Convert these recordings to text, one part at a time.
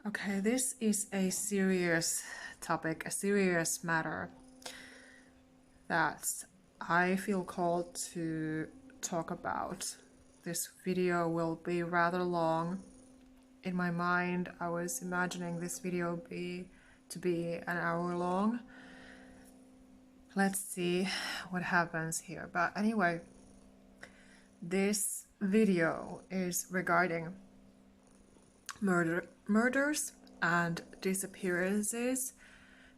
Okay, this is a serious topic, a serious matter that I feel called to talk about. This video will be rather long. In my mind, I was imagining this video to be an hour long. Let's see what happens here. But anyway, this video is regarding murders and disappearances,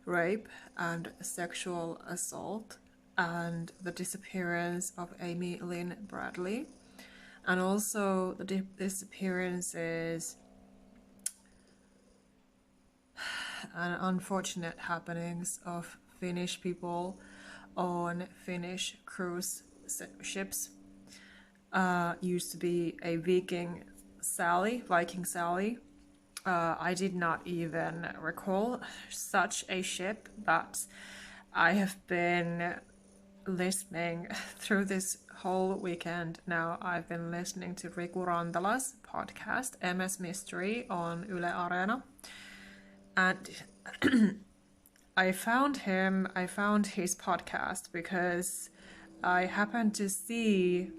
rape and sexual assault, and the disappearance of Amy Lynn Bradley, and also the disappearances and unfortunate happenings of Finnish people on Finnish cruise ships. Used to be a Viking Sally. I did not even recall such a ship, but I have been listening through this whole weekend. Now I've been listening to Riku Rantala's podcast, MS Mystery, on Yle Areena. And I found his podcast because I happened to see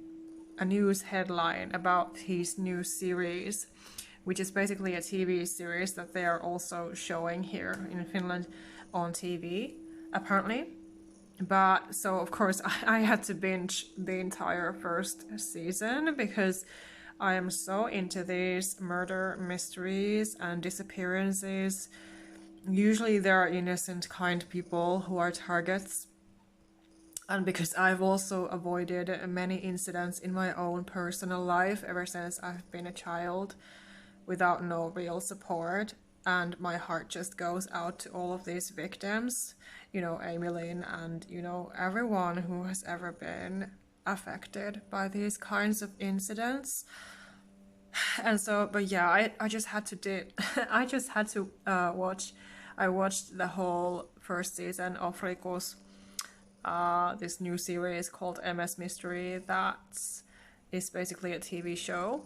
a news headline about his new series, which is basically a TV series that they are also showing here in Finland on TV, apparently. But so of course I had to binge the entire first season because I am so into these murder mysteries and disappearances. Usually there are innocent, kind people who are targets. And because I've also avoided many incidents in my own personal life ever since I've been a child without no real support. And my heart just goes out to all of these victims, you know, Amy Lynn and, you know, everyone who has ever been affected by these kinds of incidents. And so, but yeah, I just had to watch. I watched the whole first season of Riku's this new series called MS Mystery that is basically a TV show.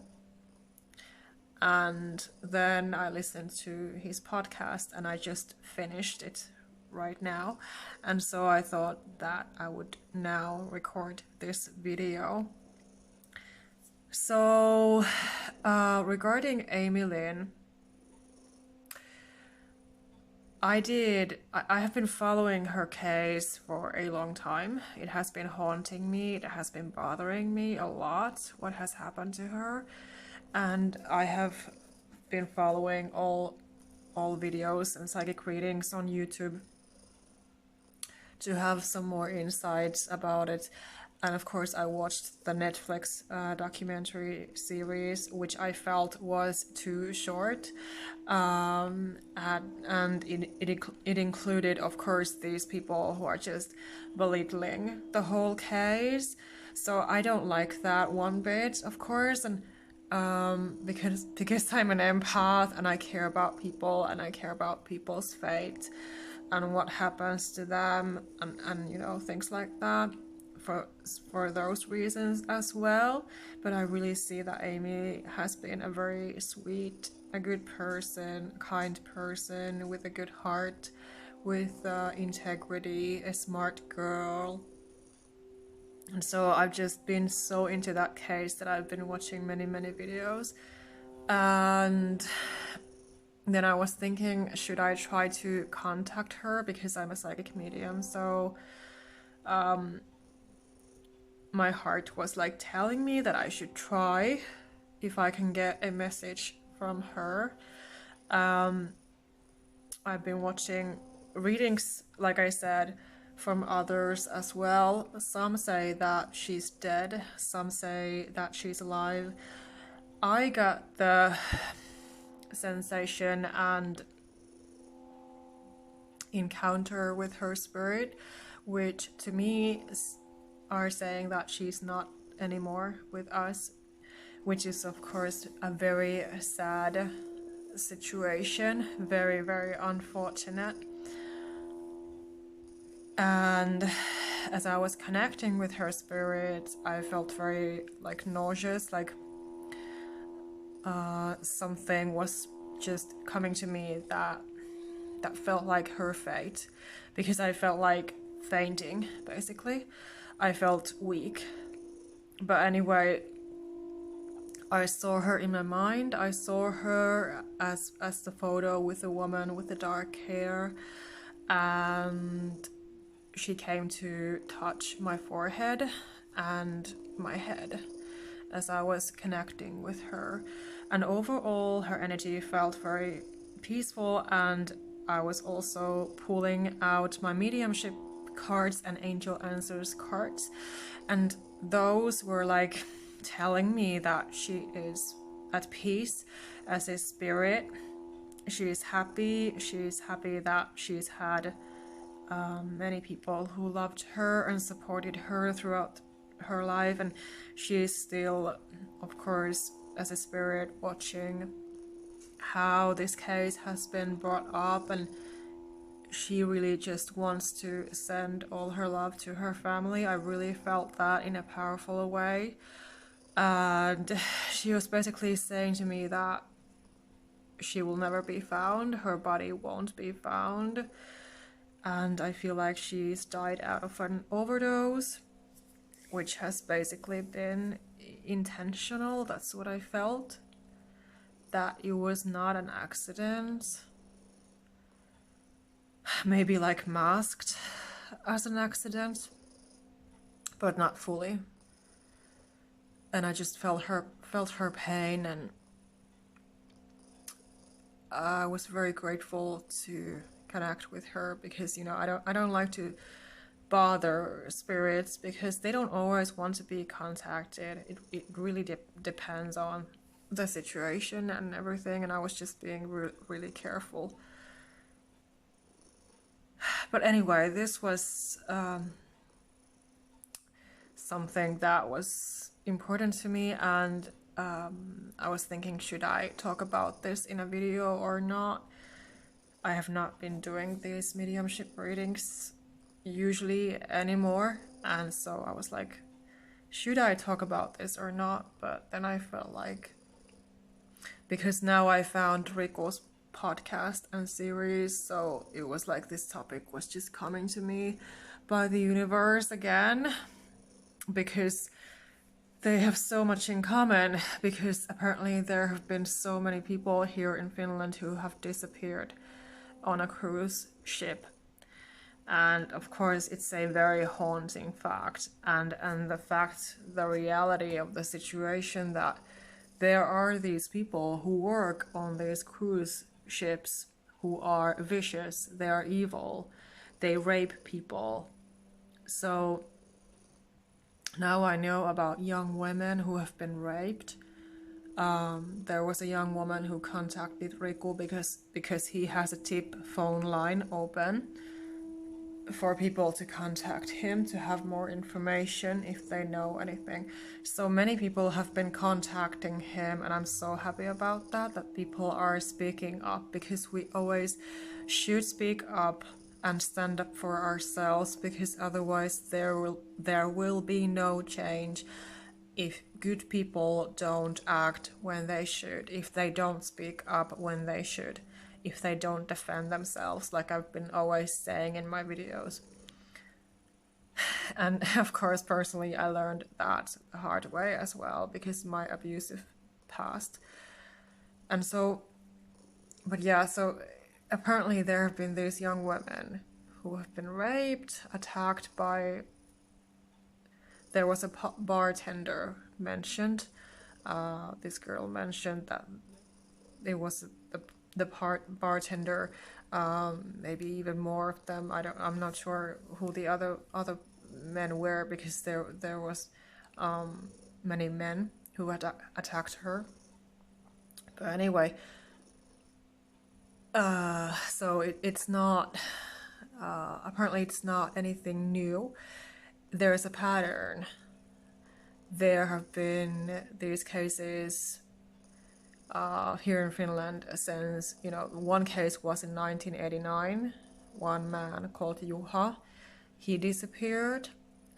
And then I listened to his podcast and I just finished it right now. And so I thought that I would now record this video. So, regarding Amy Lynn, I have been following her case for a long time. It has been haunting me, it has been bothering me a lot, what has happened to her. And I have been following all videos and psychic readings on YouTube to have some more insights about it. And of course I watched the Netflix documentary series, which I felt was too short. And it included, of course, these people who are just belittling the whole case. So I don't like that one bit, of course. And because I'm an empath and I care about people and I care about people's fate and what happens to them and you know, things like that. For those reasons as well. But I really see that Amy has been a very sweet, a good person, kind person with a good heart, with integrity, a smart girl. And so I've just been so into that case that I've been watching many videos. And then I was thinking, should I try to contact her, because I'm a psychic medium, so my heart was like telling me that I should try if I can get a message from her. I've been watching readings, like I said, from others as well. Some say that she's dead, some say that she's alive. I got the sensation and encounter with her spirit, which to me are saying that she's not anymore with us, which is of course a very sad situation, very unfortunate. And as I was connecting with her spirit, I felt very like nauseous, like something was just coming to me that felt like her fate, because I felt like fainting, basically. I felt weak. But anyway, I saw her in my mind. I saw her as the photo with the woman with the dark hair, and she came to touch my forehead and my head as I was connecting with her. And overall, her energy felt very peaceful, and I was also pulling out my mediumship cards and angel answers cards, and those were like telling me that she is at peace as a spirit. She's happy that she's had many people who loved her and supported her throughout her life, and she's still, of course, as a spirit, watching how this case has been brought up, and she really just wants to send all her love to her family. I really felt that in a powerful way. And she was basically saying to me that she will never be found, her body won't be found, and I feel like she's died out of an overdose, which has basically been intentional. That's what I felt, that it was not an accident, maybe like masked as an accident, but not fully. And I just felt her pain, and I was very grateful to connect with her, because I don't like to bother spirits, because they don't always want to be contacted. It really depends on the situation and everything, and I was just being really careful. But anyway, this was something that was important to me, and I was thinking, should I talk about this in a video or not? I have not been doing these mediumship readings usually anymore, and so I was like, should I talk about this or not? But then I felt like, because now I found Riku's podcast and series, so it was like this topic was just coming to me by the universe again, because they have so much in common, because apparently there have been so many people here in Finland who have disappeared on a cruise ship. And of course it's a very haunting fact, and the reality of the situation, that there are these people who work on these cruise ships who are vicious, they are evil, they rape people. So now I know about young women who have been raped. There was a young woman who contacted Riku because he has a tip phone line open for people to contact him to have more information if they know anything. So many people have been contacting him, and I'm so happy about that people are speaking up, because we always should speak up and stand up for ourselves, because otherwise there will be no change if good people don't act when they should, if they don't speak up when they should, if they don't defend themselves, like I've been always saying in my videos. And of course, personally, I learned that the hard way as well, because my abusive past. And so, but yeah, so apparently there have been these young women who have been raped, attacked by, there was a bartender mentioned, this girl mentioned that it was the bartender, maybe even more of them. I'm not sure who the other men were, because there was many men who had attacked her. But anyway, so it's not, apparently it's not anything new. There's a pattern. There have been these cases here in Finland since, one case was in 1989. One man called Juha, he disappeared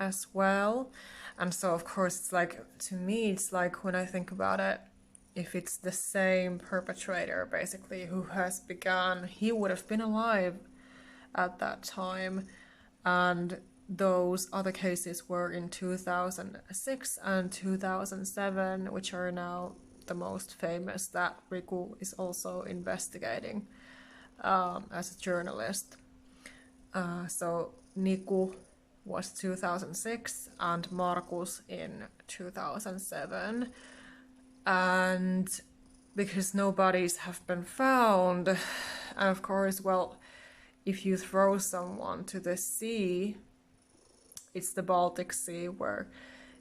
as well. And so of course it's like, to me, it's like, when I think about it, if it's the same perpetrator, basically, who has begun. He would have been alive at that time, and those other cases were in 2006 and 2007, which are now the most famous, that Riku is also investigating as a journalist. So Niku was 2006 and Markus in 2007. And because no bodies have been found, and of course, well, if you throw someone to the sea, it's the Baltic Sea where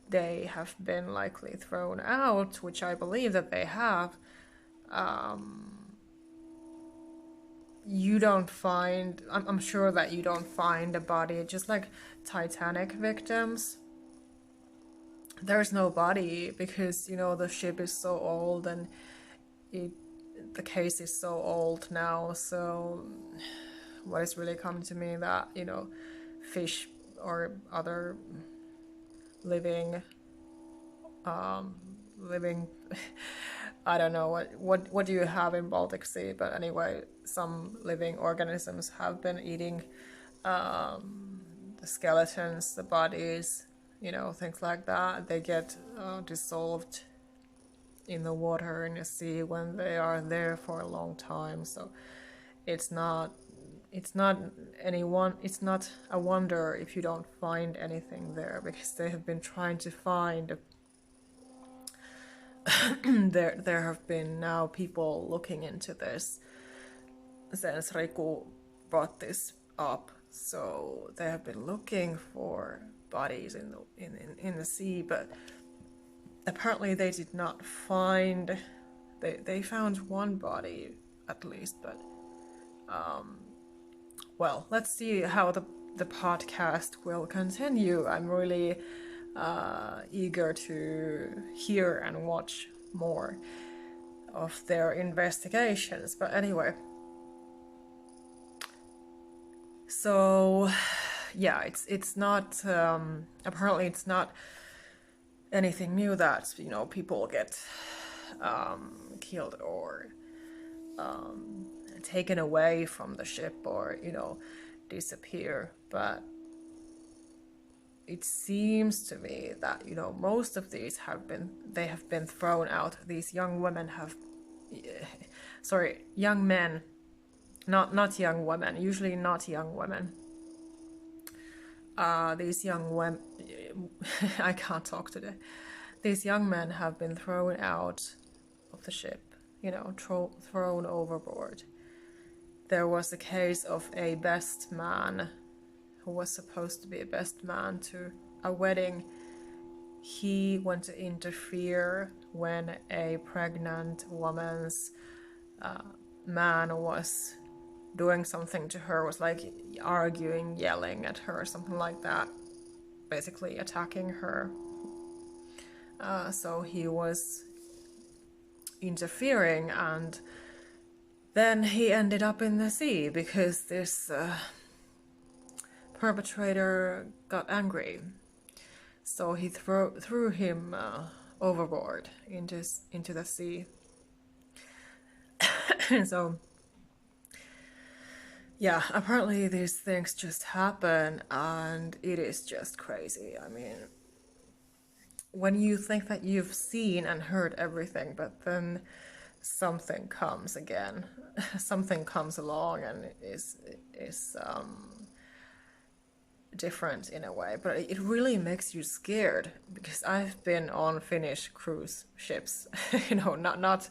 they have been likely thrown out, which I believe that they have. You don't find, I'm sure that you don't find a body, just like Titanic victims. There's no body because, you know, the ship is so old and the case is so old now. So what is really coming to me that, you know, fish or other living I don't know what do you have in Baltic Sea, but anyway, some living organisms have been eating the skeletons, the bodies, you know, things like that. They get dissolved in the water, in the sea, when they are there for a long time. So it's not a wonder if you don't find anything there, because they have been trying to find there have been now people looking into this since Riku brought this up. So they have been looking for bodies in the sea, but apparently they did not find. They found one body at least, but well, let's see how the podcast will continue. I'm really eager to hear and watch more of their investigations. But anyway, so yeah, it's not apparently it's not anything new that, you know, people get killed or taken away from the ship or, you know, disappear. But it seems to me that, you know, most of these have been thrown out. These young women have, young men, not young women, usually not young women. These young women, I can't talk today. These young men have been thrown out of the ship, you know, thrown overboard. There was a case of a best man who was supposed to be a best man to a wedding. He went to interfere when a pregnant woman's man was doing something to her, was like arguing, yelling at her, something like that, basically attacking her. So he was interfering, and then he ended up in the sea because this perpetrator got angry. So he threw him overboard into the sea. So yeah, apparently these things just happen, and it is just crazy. I mean, when you think that you've seen and heard everything, but then something comes again, something comes along and is different in a way, but it really makes you scared, because I've been on Finnish cruise ships, you know, not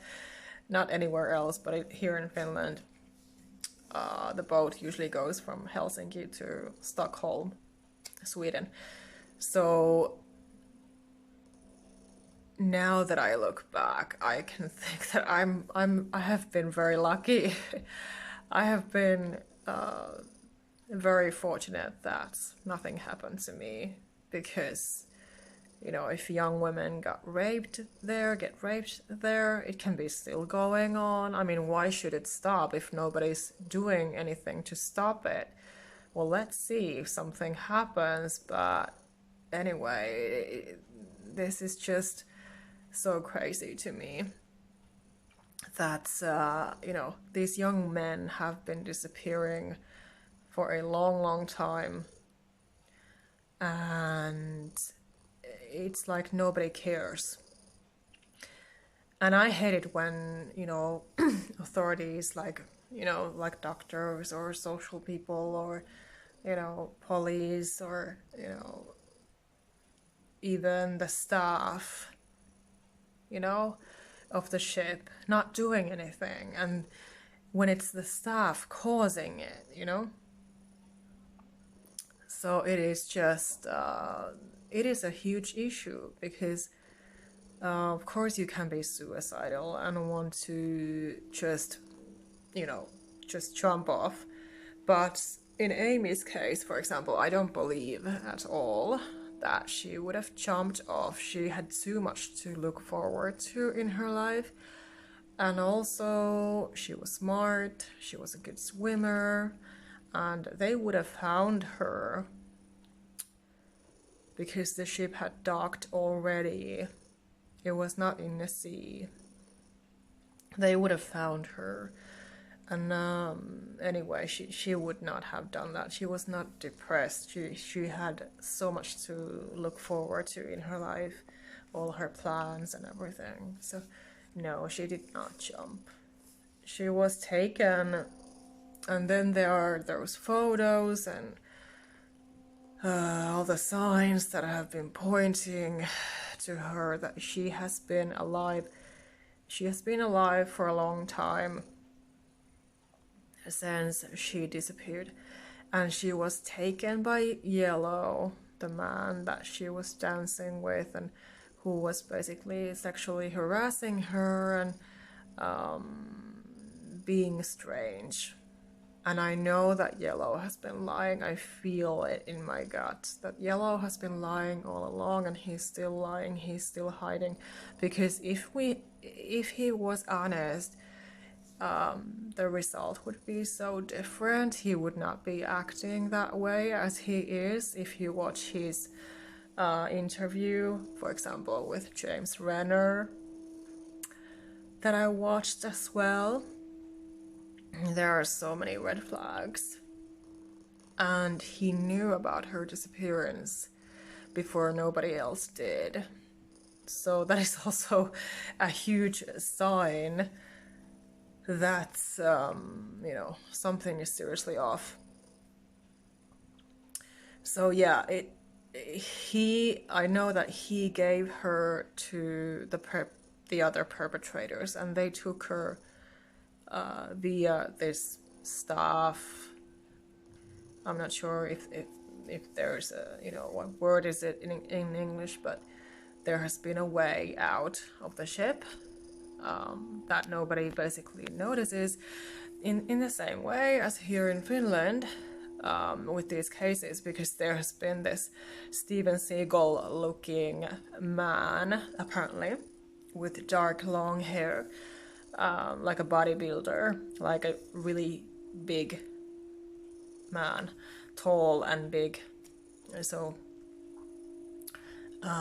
anywhere else, but here in Finland. The boat usually goes from Helsinki to Stockholm, Sweden. So now that I look back, I can think that I have been very lucky. I have been very fortunate that nothing happened to me, because, you know, if young women get raped there, it can be still going on. I mean, why should it stop if nobody's doing anything to stop it? Well, let's see if something happens. But anyway, this is just so crazy to me. that, these young men have been disappearing for a long, long time. And it's like nobody cares. And I hate it when, authorities like doctors or social people or, police or, even the staff, of the ship not doing anything. And when it's the staff causing it. So it is just, it is a huge issue because, of course, you can be suicidal and want to just jump off. But in Amy's case, for example, I don't believe at all that she would have jumped off. She had too much to look forward to in her life. And also, she was smart, she was a good swimmer, and they would have found her because the ship had docked already. It was not in the sea. They would have found her. And anyway, she would not have done that. She was not depressed. She had so much to look forward to in her life, all her plans and everything. So no, she did not jump. She was taken, and then there are those photos and all the signs that have been pointing to her that she has been alive. She has been alive for a long time since she disappeared, and she was taken by Yellow, the man that she was dancing with and who was basically sexually harassing her and being strange. And I know that Yellow has been lying. I feel it in my gut that Yellow has been lying all along, and he's still lying, he's still hiding. Because if he was honest, the result would be so different. He would not be acting that way as he is. If you watch his interview, for example, with James Renner, that I watched as well, there are so many red flags. And he knew about her disappearance before nobody else did. So that is also a huge sign that, something is seriously off. So yeah, I know that he gave her to the other perpetrators, and they took her via this staff. I'm not sure if there's a, what word is it in English, but there has been a way out of the ship that nobody basically notices, in the same way as here in Finland with these cases, because there has been this Steven Seagal looking man, apparently, with dark long hair, like a bodybuilder, like a really big man, tall and big. So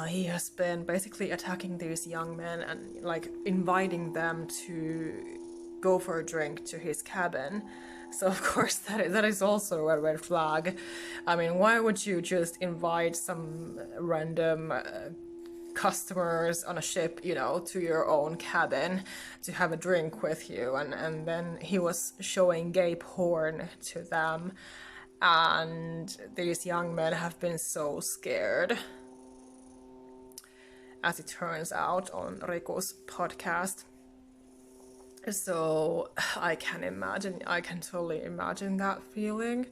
he has been basically attacking these young men and like inviting them to go for a drink to his cabin. So of course that is also a red flag. I mean, why would you just invite some random customers on a ship, to your own cabin to have a drink with you? And then he was showing gay porn to them, and these young men have been so scared, as it turns out, on Riku's podcast. So I can totally imagine that feeling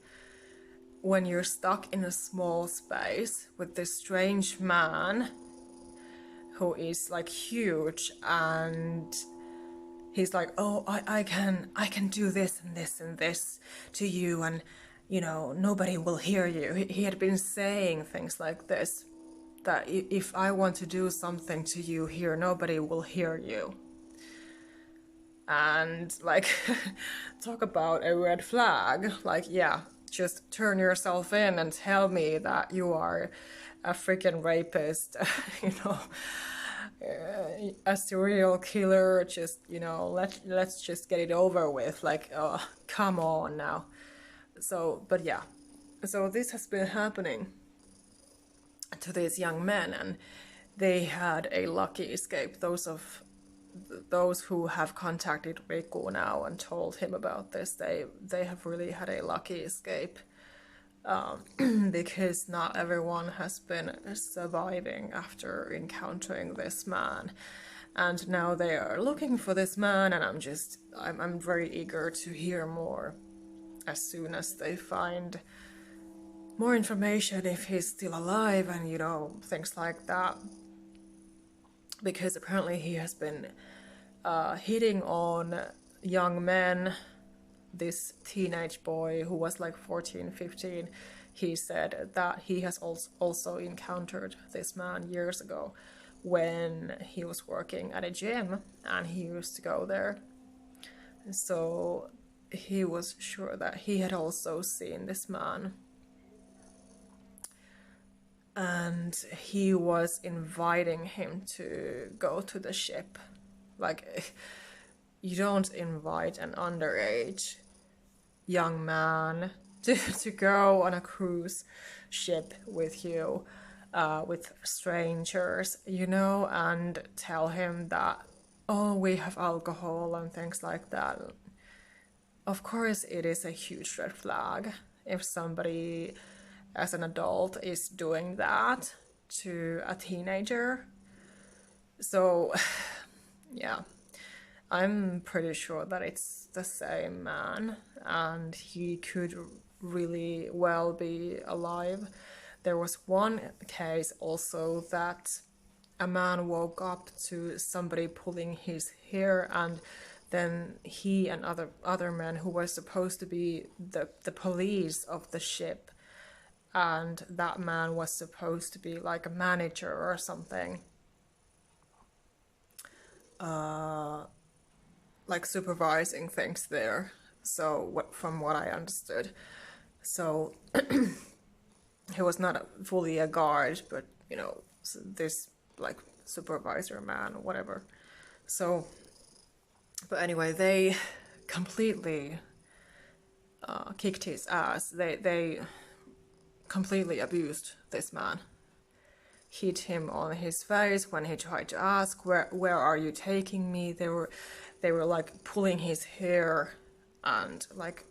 when you're stuck in a small space with this strange man who is like huge, and he's like, oh, I can do this and this and this to you, and nobody will hear you. He had been saying things like this, that if I want to do something to you here, nobody will hear you. And like, talk about a red flag. Like, yeah, just turn yourself in and tell me that you are a freaking rapist, a serial killer, just, let's just get it over with. Like, oh, come on now. So, but yeah. So this has been happening to these young men, and they had a lucky escape. Those who have contacted Riku now and told him about this, they have really had a lucky escape, because not everyone has been surviving after encountering this man. And now they are looking for this man, and I'm very eager to hear more as soon as they find more information, if he's still alive, and things like that. Because apparently he has been hitting on young men. This teenage boy who was like 14, 15, he said that he has also encountered this man years ago when he was working at a gym, and he used to go there. So he was sure that he had also seen this man. And he was inviting him to go to the ship. Like, you don't invite an underage young man to go on a cruise ship with you, with strangers, and tell him that, oh, we have alcohol and things like that. Of course, it is a huge red flag if somebody as an adult is doing that to a teenager. So, yeah, I'm pretty sure that it's the same man, and he could really well be alive. There was one case also that a man woke up to somebody pulling his hair, and then he and other men who were supposed to be the police of the ship, and that man was supposed to be like a manager or something, like supervising things there. So from what I understood, so he was not fully a guard, but this like supervisor man or whatever. So, but anyway, they completely kicked his ass. They completely abused this man. Hit him on his face when he tried to ask, where are you taking me? They were like pulling his hair and like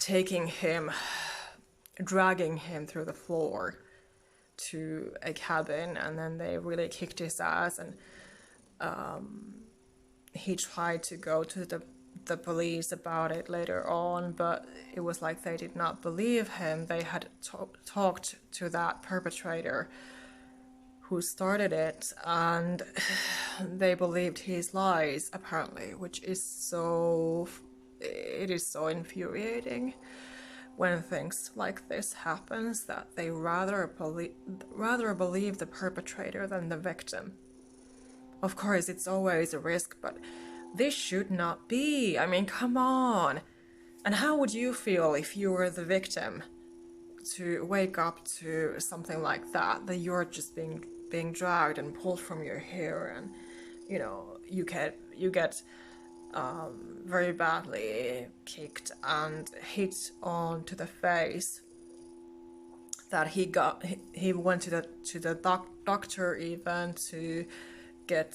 taking him, dragging him through the floor to a cabin, and then they really kicked his ass. And he tried to go to the police about it later on, but it was like they did not believe him. They had talked to that perpetrator who started it, and they believed his lies, apparently, which is so infuriating when things like this happens, that they rather believe the perpetrator than the victim. Of course, it's always a risk, but this should not be. I mean, come on. And how would you feel if you were the victim, to wake up to something like that you're just being dragged and pulled from your hair, and you get very badly kicked and hit onto the face, that he went to the doctor even to get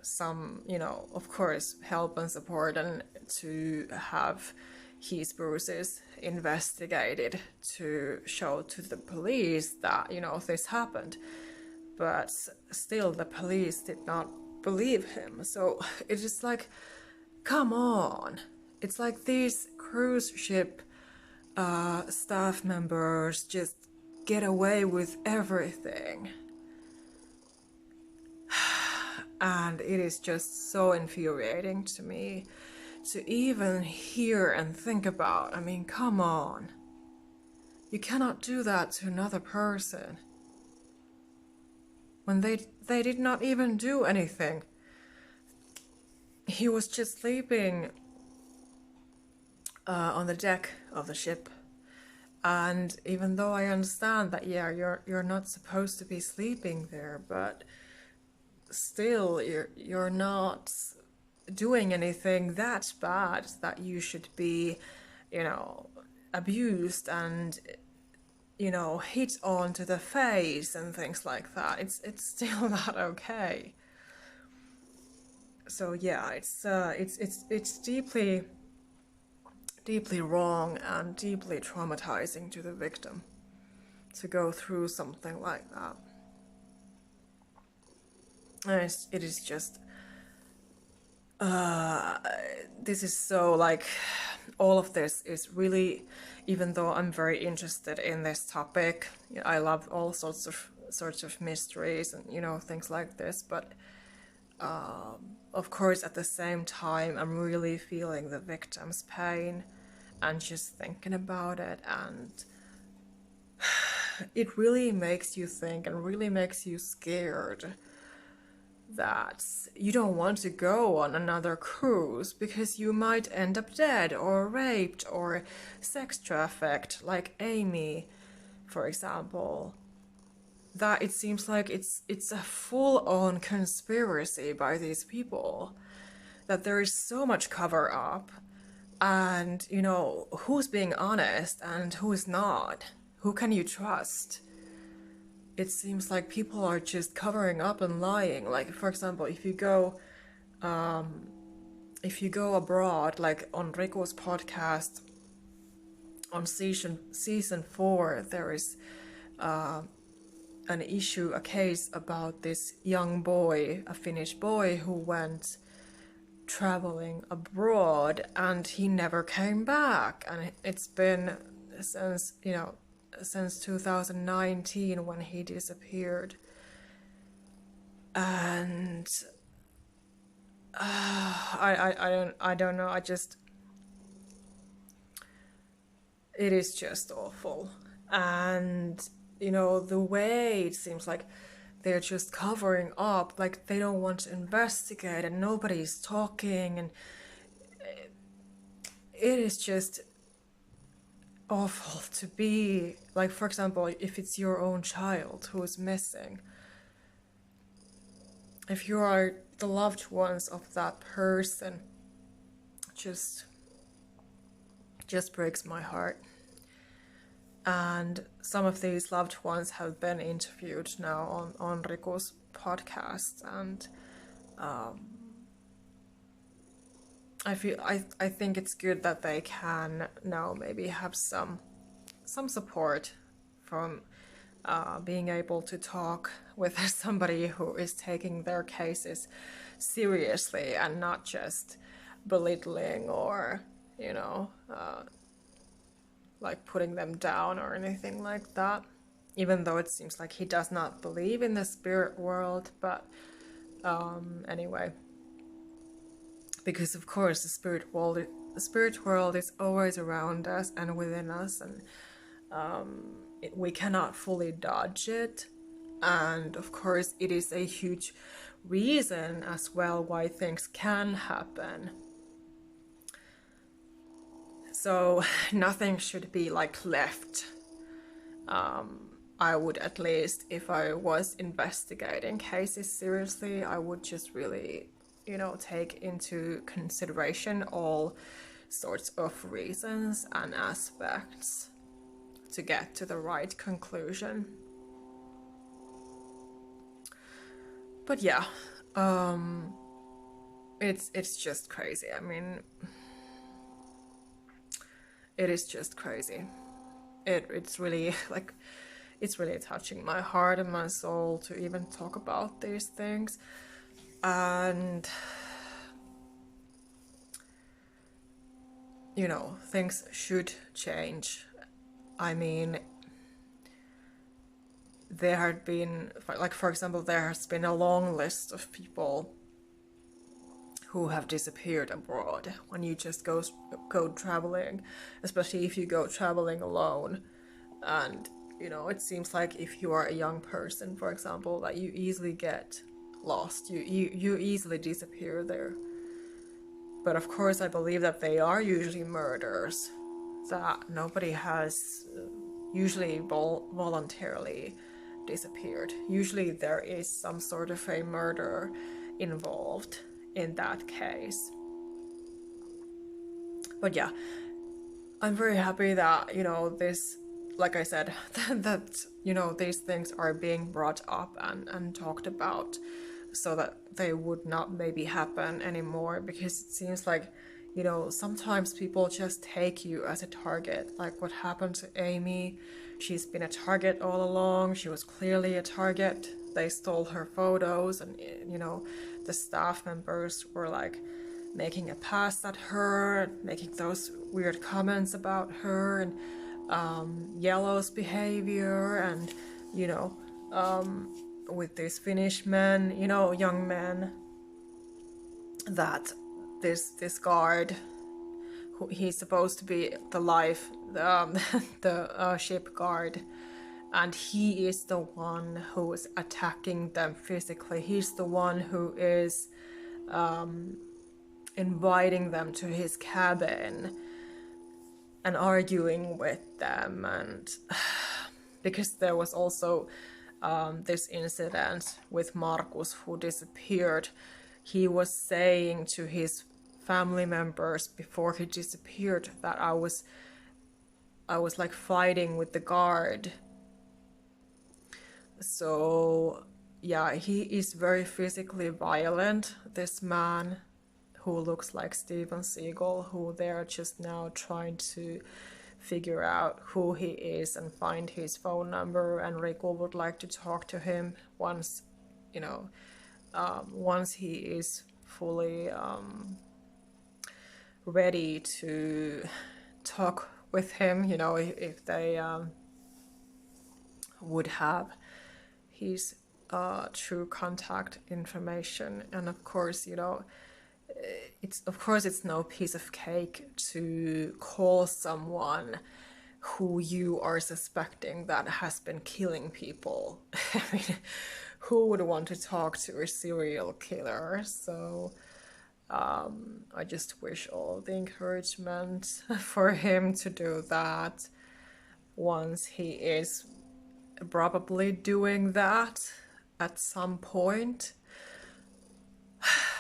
some, of course, help and support, and to have his bruises investigated to show to the police that, this happened. But still, the police did not believe him. So it's just like, come on. It's like these cruise ship staff members just get away with everything. And it is just so infuriating to me to even hear and think about. I mean, come on. You cannot do that to another person when they did not even do anything. He was just sleeping on the deck of the ship. And even though I understand that, yeah, you're not supposed to be sleeping there, but still you're not doing anything that bad that you should be, you know, abused and, you know, hit onto the face and things like that. It's still not okay. So yeah, it's deeply wrong and deeply traumatizing to the victim to go through something like that. And it is just this is so like, all of this is really, even though I'm very interested in this topic, you know, I love all sorts of mysteries and, you know, things like this, but of course at the same time I'm really feeling the victim's pain and just thinking about it, and it really makes you think and really makes you scared that you don't want to go on another cruise because you might end up dead or raped or sex trafficked, like Amy, for example. That it seems like it's a full-on conspiracy by these people, that there is so much cover up, and, you know, who's being honest and who's not, who can you trust? It seems like people are just covering up and lying. Like, for example, if you go abroad, like on Riku's podcast on season 4, there is a case about this young boy, a Finnish boy, who went traveling abroad and he never came back, and it's been since, you know, since 2019 when he disappeared. And I don't know, it is just awful. And, you know, the way it seems like they're just covering up, like they don't want to investigate and nobody's talking, and it is just awful to be, like, for example, if it's your own child who is missing, if you are the loved ones of that person, just breaks my heart. And some of these loved ones have been interviewed now on Riku's podcast, and I think it's good that they can now maybe have some support from being able to talk with somebody who is taking their cases seriously and not just belittling or, you know, like putting them down or anything like that. Even though it seems like he does not believe in the spirit world, but anyway. Because of course the spirit world is always around us and within us, and we cannot fully dodge it. And of course it is a huge reason as well why things can happen. So nothing should be like left. I would, at least if I was investigating cases seriously, I would just really, you know, take into consideration all sorts of reasons and aspects to get to the right conclusion. But yeah, it's just crazy. I mean, it is just crazy. It's really like, it's really touching my heart and my soul to even talk about these things. And, you know, things should change. I mean, there had been, like, for example, there has been a long list of people who have disappeared abroad when you just go traveling, especially if you go traveling alone. And, you know, it seems like if you are a young person, for example, that you easily get lost, you easily disappear there. But of course I believe that they are usually murders that nobody has usually voluntarily disappeared. Usually there is some sort of a murder involved in that case. But yeah, I'm very happy that, this, like I said, that, these things are being brought up and talked about so that they would not maybe happen anymore, because it seems like, sometimes people just take you as a target, like what happened to Amy. She's been a target all along. She was clearly a target. They stole her photos, and, the staff members were like making a pass at her, making those weird comments about her, and Yellow's behavior, and with these Finnish men, young men, that this guard, who he's supposed to be the ship guard, and he is the one who is attacking them physically. He's the one who is inviting them to his cabin and arguing with them. And because there was also this incident with Markus, who disappeared, he was saying to his family members before he disappeared that I was like fighting with the guard. So yeah, he is very physically violent, this man who looks like Steven Seagal, who they're just now trying to figure out who he is and find his phone number. And Riku would like to talk to him once, once he is fully ready to talk with him, if they would have his true contact information. And of course, it's no piece of cake to call someone who you are suspecting that has been killing people. I mean, who would want to talk to a serial killer? So I just wish all the encouragement for him to do that once he is probably doing that at some point.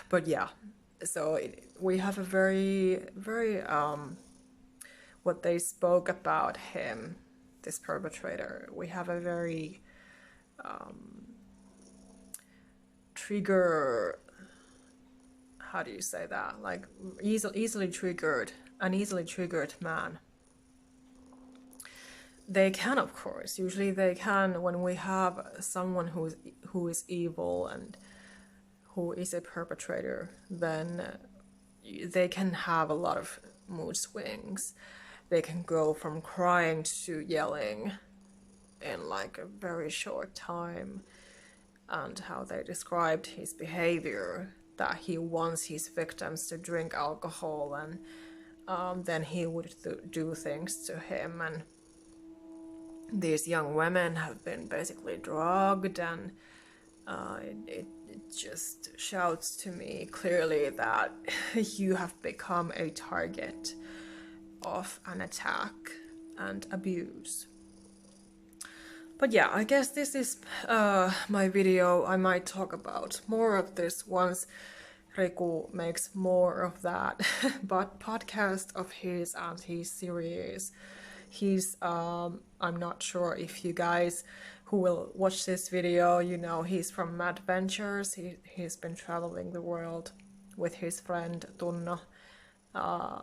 But yeah, so we have a very, very, what they spoke about him, this perpetrator, we have a very trigger, how do you say that, like easily triggered man. They can, of course, usually they can, when we have someone who is evil and who is a perpetrator, then they can have a lot of mood swings. They can go from crying to yelling in like a very short time. And how they described his behavior, that he wants his victims to drink alcohol, and then he would do things to him. And these young women have been basically drugged, and it just shouts to me clearly that you have become a target of an attack and abuse. But yeah, I guess this is my video. I might talk about more of this once Riku makes more of that but podcast of his and his series. He's I'm not sure if you guys who will watch this video, he's from Mad Ventures. He's been traveling the world with his friend Tunna.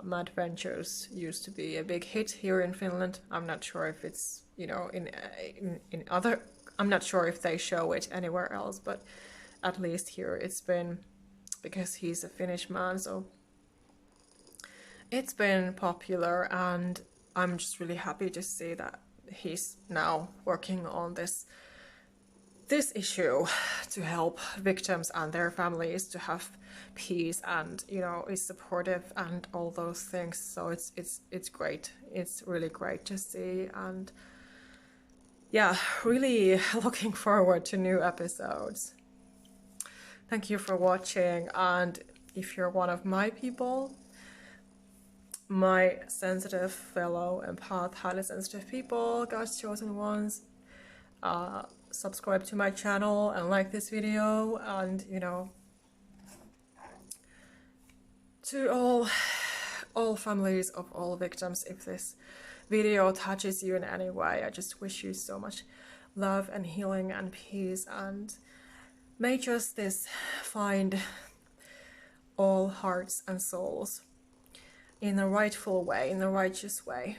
Mad Ventures used to be a big hit here in Finland. I'm not sure if it's, in other, I'm not sure if they show it anywhere else, but at least here it's been, because he's a Finnish man, so it's been popular. And I'm just really happy to see that he's now working on this issue to help victims and their families to have peace, and is supportive and all those things. So it's great. It's really great to see, and yeah, really looking forward to new episodes. Thank you for watching, and if you're one of my people, my sensitive fellow empath, highly sensitive people, God's chosen ones, subscribe to my channel and like this video, and you know, to all families of all victims, if this video touches you in any way, I just wish you so much love and healing and peace, and may justice find all hearts and souls in the rightful way, in the righteous way.